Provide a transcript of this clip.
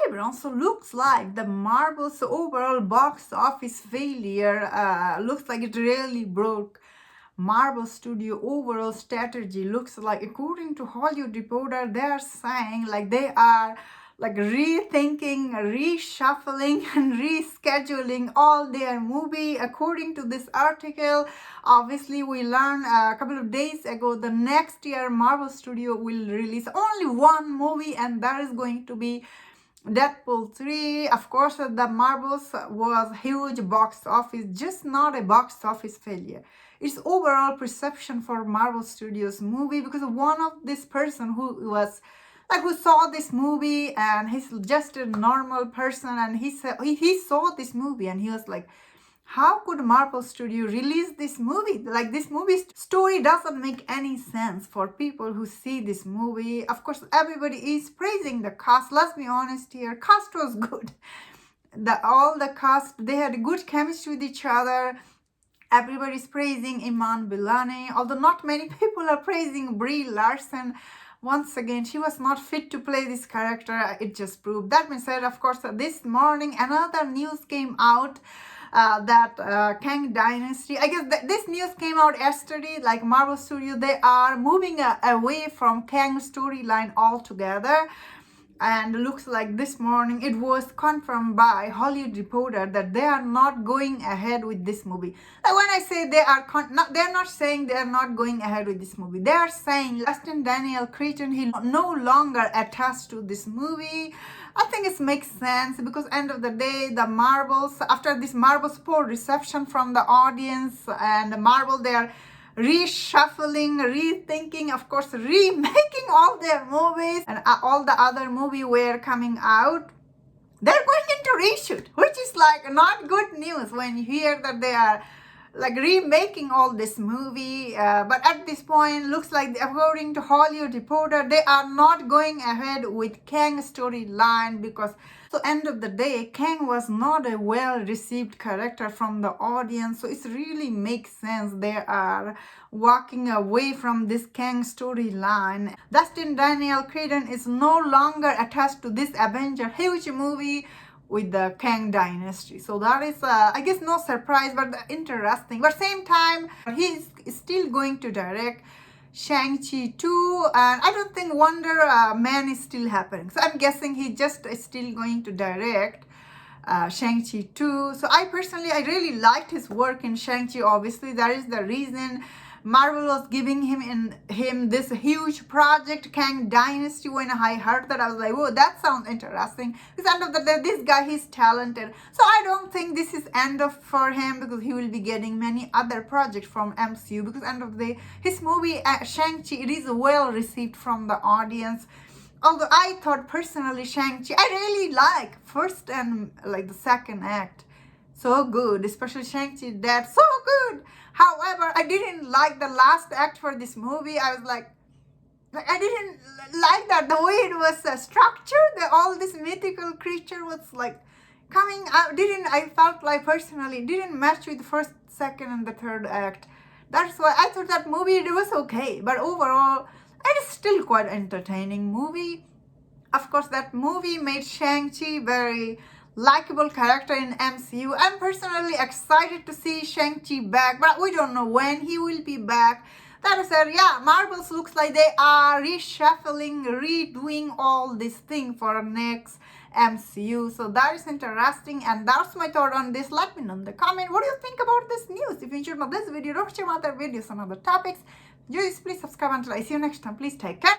everyone, so looks like the Marvel's overall box office failure looks like it really broke Marvel Studio overall strategy. Looks like, according to Hollywood Reporter, they are saying like they are like rethinking, reshuffling and rescheduling all their movie. According to this article, obviously we learned a couple of days ago the next year Marvel Studio will release only one movie, and that is going to be Deadpool 3. Of course, the Marvels was huge box office, just not a box office failure. It's overall perception for Marvel Studios movie, because one of this person who was like who saw this movie, and he's just a normal person, and he said he saw this movie and he was like, how could Marvel Studio release this movie? Like, this movie story doesn't make any sense for people who see this movie. Of course, everybody is praising the cast. Let's be honest here, cast was good. All the cast, they had good chemistry with each other. Everybody's praising Iman Bilani, although not many people are praising Brie Larson. Once again, she was not fit to play this character. It just proved. That being said, of course, this morning another news came out that Kang Dynasty, I guess this news came out yesterday, like Marvel Studio, they are moving away from Kang storyline altogether. And looks like this morning it was confirmed by Hollywood Reporter that they are not going ahead with this movie. Like, when I say they are they're not saying they are not going ahead with this movie. They are saying Destin Cretton, he no longer attached to this movie. I think it makes sense, because end of the day, the Marvels, after this Marvel's poor reception from the audience, and the Marvel, they are reshuffling, rethinking, of course, remaking all their movies, and all the other movies were coming out. They're going into reshoot, which is like not good news when you hear that they are like remaking all this movie. But at this point, looks like, according to Hollywood Reporter, they are not going ahead with Kang storyline, because so end of the day, Kang was not a well-received character from the audience. So it really makes sense they are walking away from this Kang storyline. Destin Cretton is no longer attached to this Avengers huge movie with the Kang Dynasty. So that is, I guess, no surprise, but interesting. But same time, he's still going to direct Shang-Chi 2, and I don't think Wonder Man is still happening. So I'm guessing he just is still going to direct Shang-Chi 2. So I really liked his work in Shang-Chi. Obviously, that is the reason Marvel was giving him this huge project, Kang Dynasty. When I heard that, I was like, whoa, that sounds interesting. Because end of the day, this guy, he's talented. So I don't think this is end of for him, because he will be getting many other projects from MCU. Because end of the day, his movie, Shang-Chi, it is well received from the audience. Although I thought personally, Shang-Chi, I really like first and like the second act. So good, especially Shang-Chi, that's so good. However, I didn't like the last act for this movie. I was like I didn't like that, the way it was structured. All this mythical creature was like coming out. I felt like personally didn't match with the first, second, and the third act. That's why I thought that movie, it was okay. But overall, it is still quite entertaining movie. Of course, that movie made Shang-Chi very likable character in MCU. I'm personally excited to see Shang-Chi back, but we don't know when he will be back. That is said, yeah, Marvels looks like they are reshuffling, redoing all this thing for next MCU. So that is interesting, and that's my thought on this. Let me know in the comment what do you think about this news. If you enjoyed this video, don't share my other videos on other topics. Please subscribe until I see you next time. Please take care.